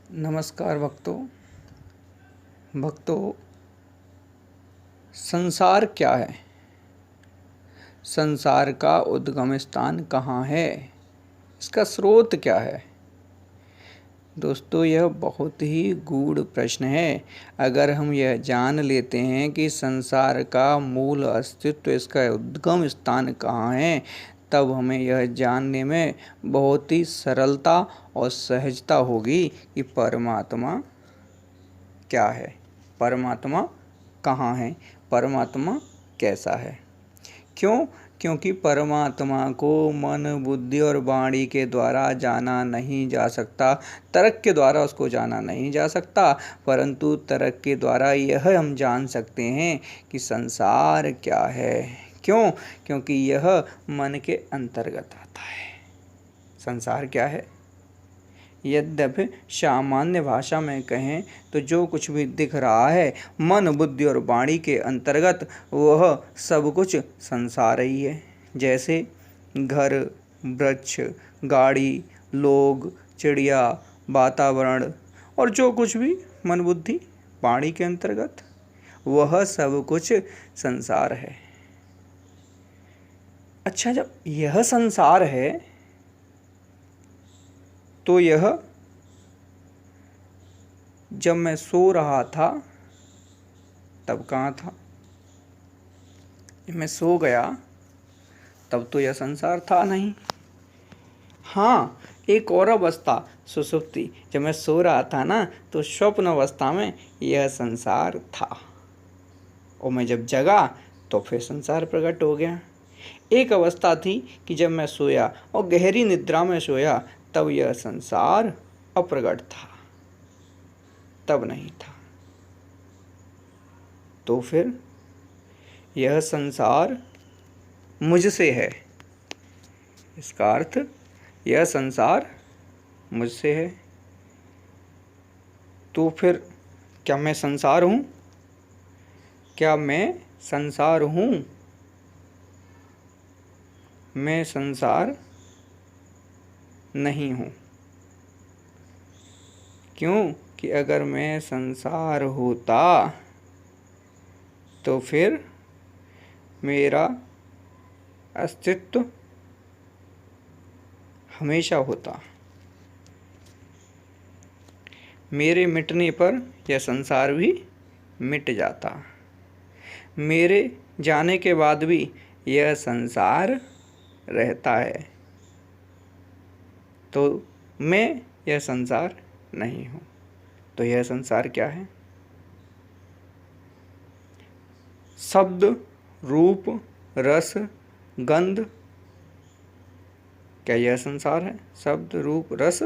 नमस्कार भक्तों, संसार क्या है? संसार का उद्गम स्थान कहाँ है? इसका स्रोत क्या है? दोस्तों, यह बहुत ही गूढ़ प्रश्न है। अगर हम यह जान लेते हैं कि संसार का मूल अस्तित्व, इसका उद्गम स्थान कहाँ है, तब हमें यह जानने में बहुत ही सरलता और सहजता होगी कि परमात्मा क्या है, परमात्मा कहाँ है, परमात्मा कैसा है। क्योंकि परमात्मा को मन, बुद्धि और वाणी के द्वारा जाना नहीं जा सकता, तर्क के द्वारा उसको जाना नहीं जा सकता, परंतु तर्क के द्वारा यह हम जान सकते हैं कि संसार क्या है। क्योंकि यह मन के अंतर्गत आता है। संसार क्या है? यद्यपि सामान्य भाषा में कहें तो जो कुछ भी दिख रहा है मन, बुद्धि और वाणी के अंतर्गत, वह सब कुछ संसार ही है। जैसे घर, वृक्ष, गाड़ी, लोग, चिड़िया, वातावरण और जो कुछ भी मन, बुद्धि, वाणी के अंतर्गत, वह सब कुछ संसार है। अच्छा, जब यह संसार है तो यह जब मैं सो रहा था तब कहाँ था? मैं सो गया तब तो यह संसार था नहीं। हाँ, एक और अवस्था, सुषुप्ति, जब मैं सो रहा था ना, तो स्वप्न अवस्था में यह संसार था, और मैं जब जगा तो फिर संसार प्रकट हो गया। एक अवस्था थी कि जब मैं सोया और गहरी निद्रा में सोया, तब यह संसार अप्रगट था, तब नहीं था। तो फिर यह संसार मुझसे है। इसका अर्थ यह संसार मुझसे है। तो फिर क्या मैं संसार हूँ? क्या मैं संसार हूँ? मैं संसार नहीं हूँ। क्योंकि अगर मैं संसार होता तो फिर मेरा अस्तित्व हमेशा होता। मेरे मिटने पर यह संसार भी मिट जाता। मेरे जाने के बाद भी यह संसार रहता है। तो मैं यह संसार नहीं हूँ। तो यह संसार क्या है? शब्द, रूप, रस, गंध, क्या यह संसार है? शब्द, रूप, रस,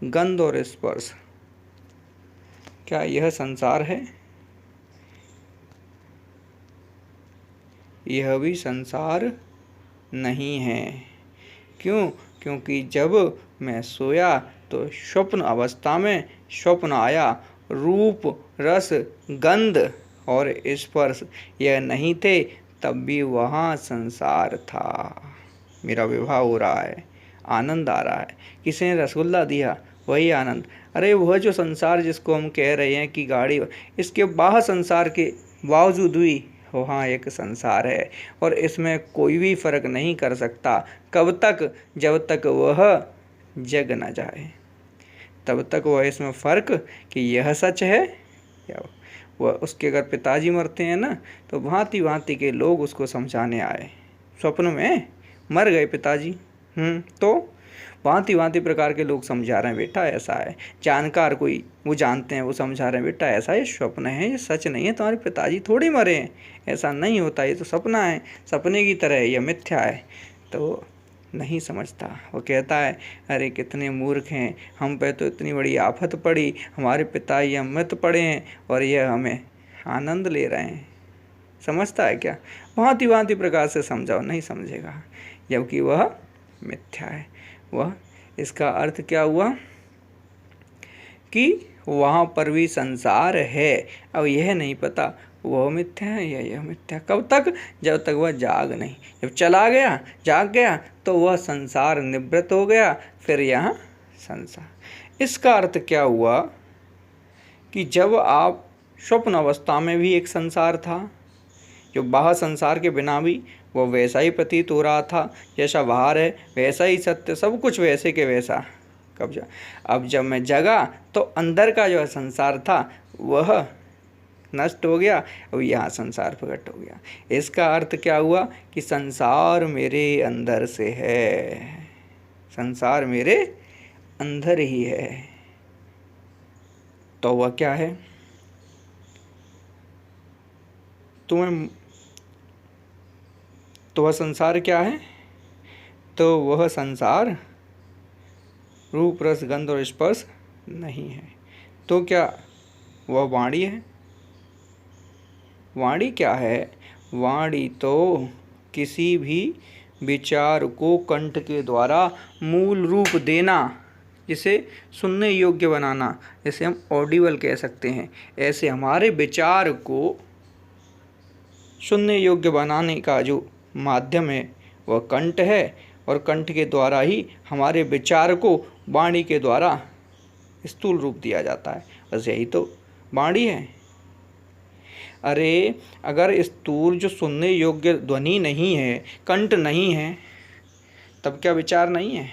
गंध और स्पर्श, क्या यह संसार है? यह भी संसार नहीं है। क्योंकि जब मैं सोया तो स्वप्न अवस्था में स्वप्न आया। रूप, रस, गंध और स्पर्श यह नहीं थे, तब भी वहाँ संसार था। मेरा विवाह हो रहा है, आनंद आ रहा है, किसी ने रसगुल्ला दिया, वही आनंद। अरे वह जो संसार जिसको हम कह रहे हैं कि गाड़ी, इसके बाहर संसार के बावजूद भी वहाँ एक संसार है, और इसमें कोई भी फर्क नहीं कर सकता। कब तक? जब तक वह जग न जाए, तब तक वह इसमें फर्क कि यह सच है या वह। उसके अगर पिताजी मरते हैं ना, तो भांति भांति के लोग उसको समझाने आए। स्वप्न में मर गए पिताजी, तो भांति भांति प्रकार के लोग समझा रहे हैं, बेटा ऐसा है। जानकार कोई, वो जानते हैं, वो समझा रहे हैं, बेटा ऐसा, ये स्वप्न है, ये सच नहीं है, तुम्हारे पिताजी थोड़ी मरे हैं, ऐसा नहीं होता, ये तो सपना है, सपने की तरह है, यह मिथ्या है। तो नहीं समझता। वो कहता है, अरे कितने मूर्ख हैं, हम पे तो इतनी बड़ी आफत पड़ी, हमारे पिताजी अमृत पड़े हैं और यह हमें आनंद ले रहे हैं। समझता है क्या? भांति भांति प्रकार से समझाओ, नहीं समझेगा, जबकि वह मिथ्या है। वह, इसका अर्थ क्या हुआ कि वहाँ पर भी संसार है। अब यह नहीं पता वह मिथ्या है या यह मिथ्या। कब तक? जब तक वह जाग नहीं। जब चला गया, जाग गया, तो वह संसार निवृत्त हो गया, फिर यहाँ संसार। इसका अर्थ क्या हुआ कि जब आप स्वप्न अवस्था में भी एक संसार था, जो बाहर संसार के बिना भी वो वैसा ही प्रतीत हो रहा था, जैसा बाहर है वैसा ही सत्य, सब कुछ वैसे के वैसा। कब्जा अब जब मैं जगा तो अंदर का जो संसार था वह नष्ट हो गया, अब यहाँ संसार प्रकट हो गया। इसका अर्थ क्या हुआ कि संसार मेरे अंदर से है, संसार मेरे अंदर ही है। तो वह क्या है? तो वह संसार क्या है? तो वह संसार रूप रस गंध और स्पर्श नहीं है। तो क्या वह वाणी है? वाणी क्या है? वाणी तो किसी भी विचार को कंठ के द्वारा मूल रूप देना, जिसे सुनने योग्य बनाना, जैसे हम ऑडिबल कह सकते हैं, ऐसे हमारे विचार को सुनने योग्य बनाने का जो माध्यम है वह कंठ है, और कंठ के द्वारा ही हमारे विचार को वाणी के द्वारा स्थूल रूप दिया जाता है। बस यही तो वाणी है। अरे अगर स्थूल जो सुनने योग्य ध्वनि नहीं है, कंठ नहीं है, तब क्या विचार नहीं है?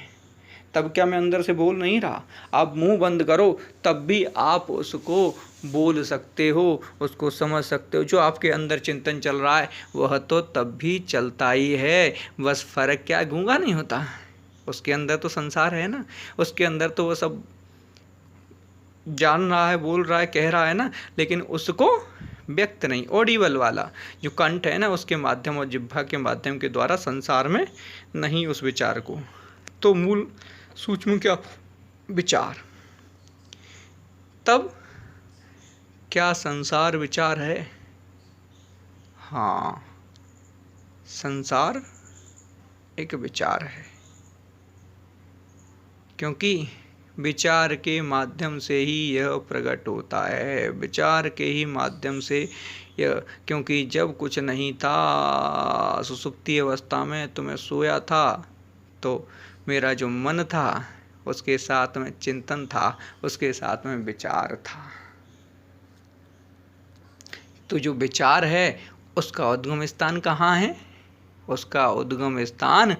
तब क्या मैं अंदर से बोल नहीं रहा? आप मुंह बंद करो तब भी आप उसको बोल सकते हो, उसको समझ सकते हो। जो आपके अंदर चिंतन चल रहा है वह तो तब भी चलता ही है। बस फर्क क्या, गूंगा नहीं होता। उसके अंदर तो संसार है ना, उसके अंदर तो वो सब जान रहा है, बोल रहा है, कह रहा है ना, लेकिन उसको व्यक्त नहीं, ऑडिबल वाला जो कंठ है ना, उसके माध्यम और जिह्वा के माध्यम के द्वारा संसार में नहीं उस विचार को। तो मूल सूक्ष्म क्या? विचार। तब क्या संसार विचार है? हाँ, संसार एक विचार है, क्योंकि विचार के माध्यम से ही यह प्रकट होता है, विचार के ही माध्यम से यह। क्योंकि जब कुछ नहीं था सुषुप्ति अवस्था में, तो मैं सोया था, तो मेरा जो मन था उसके साथ में चिंतन था, उसके साथ में विचार था। तो जो विचार है उसका उद्गम स्थान कहाँ है? उसका उद्गम स्थान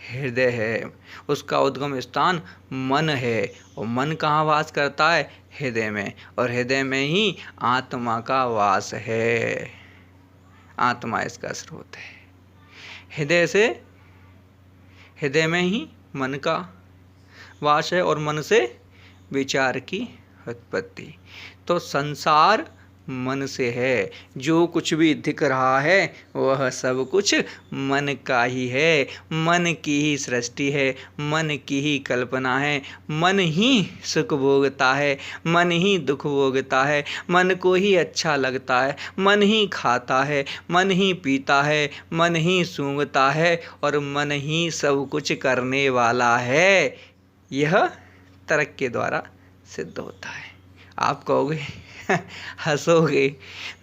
हृदय है, उसका उद्गम स्थान मन है। और मन कहाँ वास करता है? हृदय में। और हृदय में ही आत्मा का वास है, आत्मा इसका स्रोत है। हृदय में ही मन का वास है, और मन से विचार की उत्पत्ति। तो संसार मन से है। जो कुछ भी दिख रहा है वह सब कुछ मन का ही है, मन की ही सृष्टि है, मन की ही कल्पना है। मन ही सुख भोगता है, मन ही दुख भोगता है, मन को ही अच्छा लगता है, मन ही खाता है, मन ही पीता है, मन ही सूंघता है, और मन ही सब कुछ करने वाला है। यह तर्क के द्वारा सिद्ध होता है। आप कहोगे हंसोगे,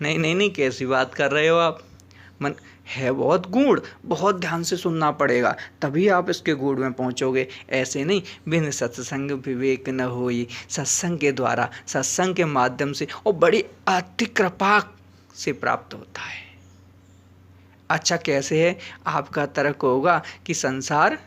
नहीं नहीं नहीं, कैसी बात कर रहे हो आप? मन है बहुत गूढ़, बहुत ध्यान से सुनना पड़ेगा, तभी आप इसके गूढ़ में पहुंचोगे। ऐसे नहीं, बिन सत्संग विवेक न होई। सत्संग के द्वारा, सत्संग के माध्यम से, और बड़ी अति कृपा से प्राप्त होता है। अच्छा, कैसे है? आपका तर्क होगा कि संसार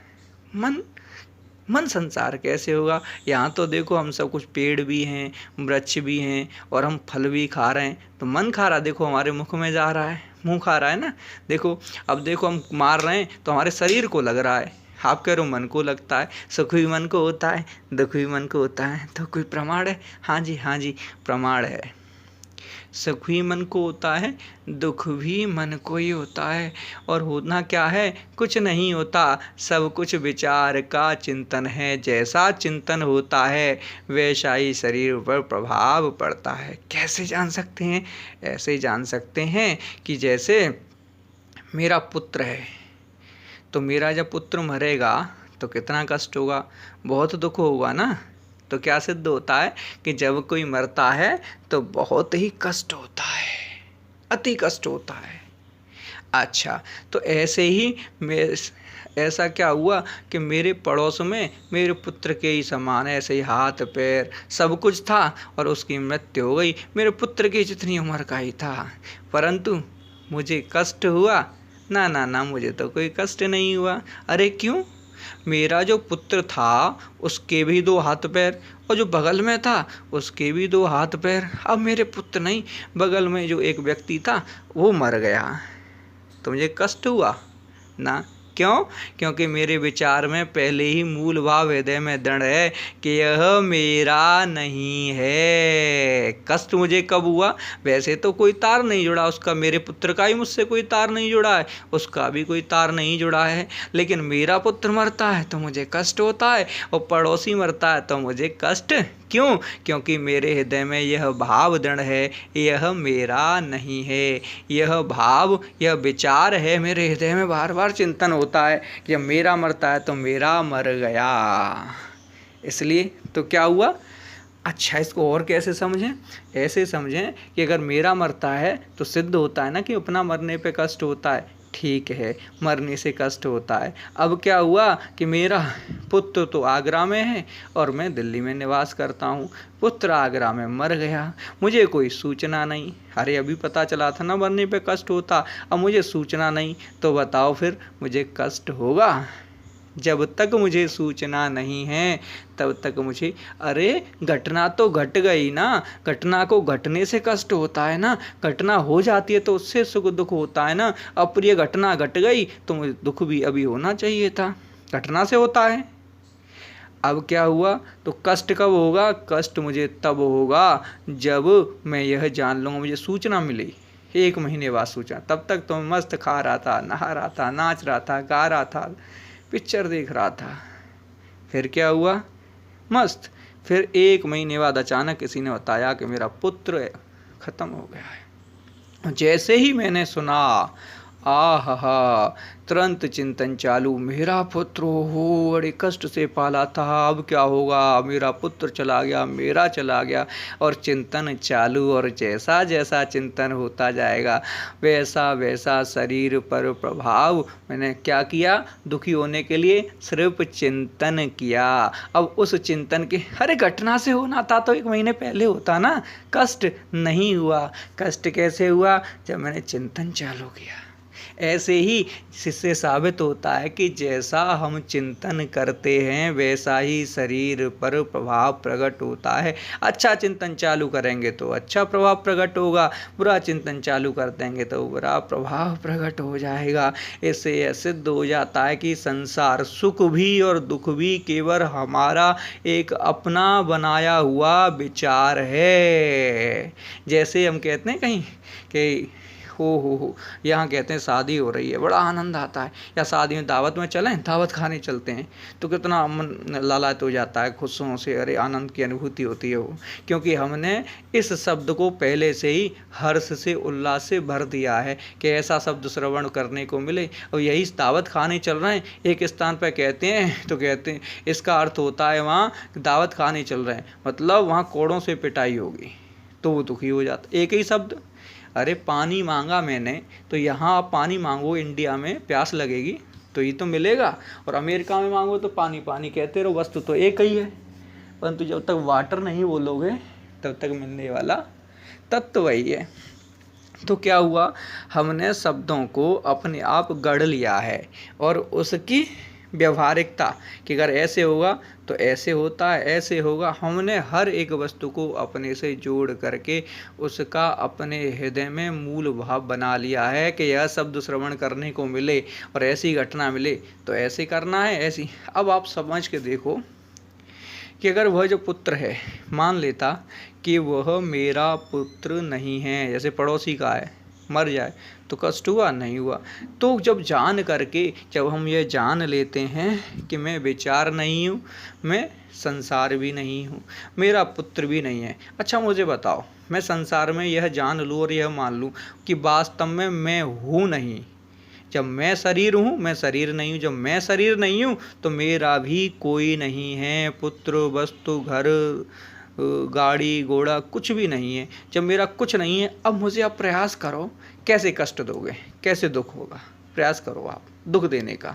मन संसार कैसे होगा? यहाँ तो देखो, हम सब कुछ पेड़ भी हैं, वृक्ष भी हैं, और हम फल भी खा रहे हैं। तो मन खा रहा, देखो हमारे मुख में जा रहा है, मुंह खा रहा है ना। देखो, अब देखो हम मार रहे हैं तो हमारे शरीर को लग रहा है। आप कह रहे हो मन को लगता है, सुख भी मन को होता है, दुख भी मन को होता है। तो कोई प्रमाण है? हाँ जी प्रमाण है। सुख भी मन को होता है, दुख भी मन को ही होता है। और होना क्या है? कुछ नहीं होता, सब कुछ विचार का चिंतन है। जैसा चिंतन होता है वैसा ही शरीर पर प्रभाव पड़ता है। कैसे जान सकते हैं? ऐसे जान सकते हैं कि जैसे मेरा पुत्र है, तो मेरा जब पुत्र मरेगा तो कितना कष्ट होगा, बहुत दुख होगा ना। तो क्या सिद्ध होता है कि जब कोई मरता है तो बहुत ही कष्ट होता है, अति कष्ट होता है। अच्छा, तो ऐसे ही ऐसा क्या हुआ कि मेरे पड़ोस में मेरे पुत्र के ही समान ऐसे ही हाथ पैर सब कुछ था और उसकी मृत्यु हो गई। मेरे पुत्र की जितनी उम्र का ही था, परंतु मुझे कष्ट हुआ? ना ना ना, मुझे तो कोई कष्ट नहीं हुआ। अरे क्यों? मेरा जो पुत्र था उसके भी 2 हाथ पैर, और जो बगल में था उसके भी 2 हाथ पैर। अब मेरे पुत्र नहीं, बगल में जो एक व्यक्ति था वो मर गया, तो मुझे कष्ट हुआ ना। क्यों? क्योंकि मेरे विचार में पहले ही मूल भाव हृदय में दृढ़ है कि यह मेरा नहीं है। कष्ट मुझे कब हुआ? वैसे तो कोई तार नहीं जुड़ा उसका, मेरे पुत्र का ही मुझसे कोई तार नहीं जुड़ा है, उसका भी कोई तार नहीं जुड़ा है, लेकिन मेरा पुत्र मरता है तो मुझे कष्ट होता है, और पड़ोसी मरता है तो मुझे कष्ट क्यों? क्योंकि मेरे हृदय में यह भाव दृढ़ है, यह मेरा नहीं है। यह भाव, यह विचार है, मेरे हृदय में बार बार चिंतन होता है कि जब मेरा मरता है तो मेरा मर गया। इसलिए तो क्या हुआ? अच्छा, इसको और कैसे समझें? ऐसे समझें कि अगर मेरा मरता है तो सिद्ध होता है ना कि अपना मरने पे कष्ट होता है। ठीक है, मरने से कष्ट होता है। अब क्या हुआ कि मेरा पुत्र तो आगरा में है और मैं दिल्ली में निवास करता हूँ। पुत्र आगरा में मर गया, मुझे कोई सूचना नहीं। अरे अभी पता चला था ना मरने पे कष्ट होता, अब मुझे सूचना नहीं, तो बताओ फिर मुझे कष्ट होगा? जब तक मुझे सूचना नहीं है तब तक मुझे, अरे घटना तो घट गई ना, घटना को घटने से कष्ट होता है ना, घटना हो जाती है तो उससे सुख दुख होता है ना। अप्रिय घटना घट गई तो मुझे दुख भी अभी होना चाहिए था, घटना से होता है। अब क्या हुआ? तो कष्ट कब होगा? कष्ट मुझे तब होगा जब मैं यह जान लूँगा, मुझे सूचना मिली 1 महीने बाद सूचना। तब तक तो मस्त खा रहा था, नहा रहा था, नाच रहा था, गा रहा था, पिक्चर देख रहा था। फिर क्या हुआ? मस्त। फिर 1 महीने बाद अचानक किसी ने बताया कि मेरा पुत्र खत्म हो गया है। जैसे ही मैंने सुना, आहा, तुरंत चिंतन चालू, मेरा पुत्र हो बड़े कष्ट से पाला था, अब क्या होगा? मेरा पुत्र चला गया, मेरा चला गया, और चिंतन चालू। और जैसा जैसा चिंतन होता जाएगा वैसा वैसा शरीर पर प्रभाव। मैंने क्या किया? दुखी होने के लिए सिर्फ चिंतन किया। अब उस चिंतन के, अरे घटना से होना था तो 1 महीने पहले होता ना, कष्ट नहीं हुआ। कष्ट कैसे हुआ? जब मैंने चिंतन चालू किया। ऐसे ही इससे साबित होता है कि जैसा हम चिंतन करते हैं वैसा ही शरीर पर प्रभाव प्रकट होता है। अच्छा चिंतन चालू करेंगे तो अच्छा प्रभाव प्रकट होगा, बुरा चिंतन चालू कर देंगे तो बुरा प्रभाव प्रकट हो जाएगा। इससे यह सिद्ध हो जाता है कि संसार सुख भी और दुख भी केवल हमारा एक अपना बनाया हुआ विचार है। जैसे हम कहते हैं कहीं कि हो यहाँ कहते हैं शादी हो रही है, बड़ा आनंद आता है, या शादी में दावत में चलें, दावत खाने चलते हैं, तो कितना मन लालायित हो जाता है, खुशियों से, अरे आनंद की अनुभूति होती है वो, क्योंकि हमने इस शब्द को पहले से ही हर्ष से, उल्लास से भर दिया है कि ऐसा शब्द श्रवण करने को मिले। और यही दावत खाने चल रहे हैं, एक स्थान पर कहते हैं तो कहते हैं इसका अर्थ होता है वहाँ दावत खाने चल रहे हैं, मतलब वहाँ कोड़ों से पिटाई होगी, तो वो दुखी हो जाता। एक ही शब्द, अरे पानी मांगा मैंने, तो यहाँ आप पानी मांगो, इंडिया में प्यास लगेगी तो ये तो मिलेगा, और अमेरिका में मांगो तो पानी पानी कहते रहो, वस्तु तो एक ही है, परंतु जब तक वाटर नहीं बोलोगे तब तक मिलने वाला तत्व वही है। तो क्या हुआ? हमने शब्दों को अपने आप गढ़ लिया है, और उसकी व्यवहारिकता कि अगर ऐसे होगा तो ऐसे होता है, ऐसे होगा, हमने हर एक वस्तु को अपने से जोड़ करके उसका अपने हृदय में मूल भाव बना लिया है कि यह शब्द श्रवण करने को मिले और ऐसी घटना मिले तो ऐसे करना है, ऐसी। अब आप समझ के देखो कि अगर वह जो पुत्र है, मान लेता कि वह मेरा पुत्र नहीं है, जैसे पड़ोसी का है, मर जाए तो कष्ट हुआ? नहीं हुआ। तो जब जान करके, जब हम ये जान लेते हैं कि मैं विचार नहीं हूँ, मैं संसार भी नहीं हूँ, मेरा पुत्र भी नहीं है। अच्छा मुझे बताओ, मैं संसार में यह जान लूँ और यह मान लूँ कि वास्तव में मैं हूँ नहीं। जब मैं शरीर हूँ, मैं शरीर नहीं हूँ। जब मैं शरीर नहीं हूँ तो मेरा भी कोई नहीं है, पुत्र, वस्तु, घर, गाड़ी, घोड़ा, कुछ भी नहीं है। जब मेरा कुछ नहीं है, अब मुझे आप प्रयास करो, कैसे कष्ट दोगे, कैसे दुख होगा? प्रयास करो आप दुख देने का,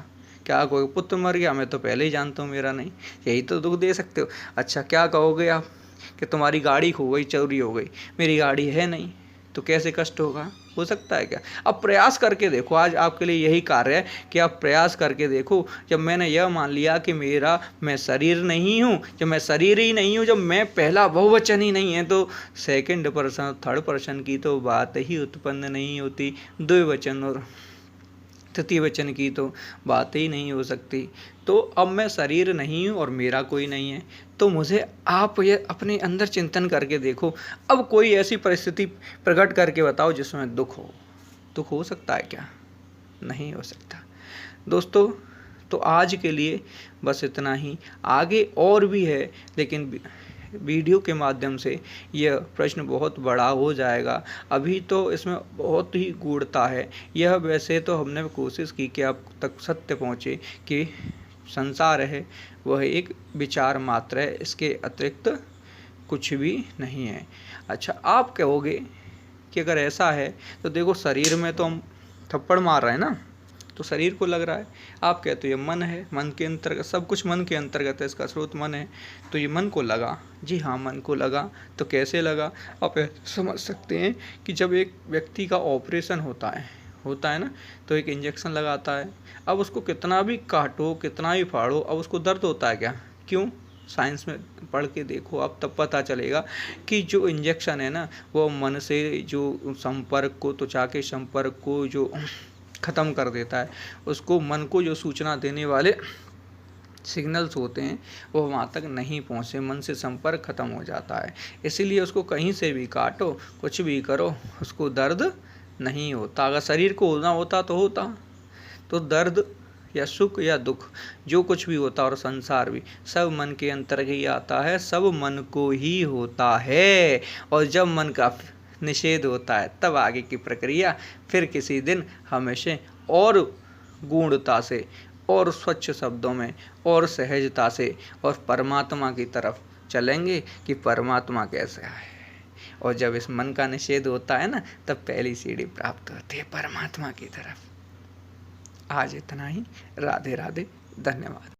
क्या कहोगे? पुत्र मर गया, मैं तो पहले ही जानता हूँ मेरा नहीं, यही तो दुख दे सकते हो। अच्छा क्या कहोगे आप कि तुम्हारी गाड़ी खो गई, चोरी हो गई, मेरी गाड़ी है नहीं, तो कैसे कष्ट होगा? हो सकता है क्या? अब प्रयास करके देखो, आज आपके लिए यही कार्य है कि आप प्रयास करके देखो। जब मैंने यह मान लिया कि मैं शरीर नहीं हूँ, जब मैं शरीर ही नहीं हूँ, जब मैं पहला बहुवचन ही नहीं है, तो सेकंड पर्सन थर्ड पर्सन की तो बात ही उत्पन्न नहीं होती, द्विवचन और तृतीय वचन की तो बात ही नहीं हो सकती। तो अब मैं शरीर नहीं हूँ और मेरा कोई नहीं है, तो मुझे आप ये अपने अंदर चिंतन करके देखो। अब कोई ऐसी परिस्थिति प्रकट करके बताओ जिसमें दुख हो सकता है क्या? नहीं हो सकता। दोस्तों, तो आज के लिए बस इतना ही। आगे और भी है, लेकिन वीडियो के माध्यम से यह प्रश्न बहुत बड़ा हो जाएगा। अभी तो इसमें बहुत ही गूढ़ता है। यह वैसे तो हमने कोशिश की कि आप तक सत्य पहुँचे कि संसार है वह एक विचार मात्र है, इसके अतिरिक्त कुछ भी नहीं है। अच्छा, आप कहोगे कि अगर ऐसा है तो देखो, शरीर में तो हम थप्पड़ मार रहे हैं ना, तो शरीर को लग रहा है। आप कहते हो ये मन है, मन के अंतर्गत सब कुछ, मन के अंतर्गत है, इसका स्रोत मन है, तो ये मन को लगा। जी हाँ, मन को लगा। तो कैसे लगा? आप समझ सकते हैं कि जब एक व्यक्ति का ऑपरेशन होता है ना, तो एक इंजेक्शन लगाता है। अब उसको कितना भी काटो, कितना भी फाड़ो, अब उसको दर्द होता है क्या? क्यों? साइंस में पढ़ के देखो आप, तब पता चलेगा कि जो इंजेक्शन है ना, वो मन से जो संपर्क को, त्वचा के संपर्क को जो ख़त्म कर देता है, उसको मन को जो सूचना देने वाले सिग्नल्स होते हैं वो वहाँ तक नहीं पहुँचे, मन से संपर्क खत्म हो जाता है। इसीलिए उसको कहीं से भी काटो, कुछ भी करो, उसको दर्द नहीं होता। अगर शरीर को होना होता तो होता। तो दर्द या सुख या दुख जो कुछ भी होता, और संसार भी, सब मन के अंतर्गत ही आता है, सब मन को ही होता है। और जब मन का निषेध होता है, तब आगे की प्रक्रिया फिर किसी दिन हमेशा और गूढ़ता से और स्वच्छ शब्दों में और सहजता से और परमात्मा की तरफ चलेंगे कि परमात्मा कैसा है। और जब इस मन का निषेध होता है ना, तब पहली सीढ़ी प्राप्त होती है परमात्मा की तरफ। आज इतना ही। राधे राधे, धन्यवाद।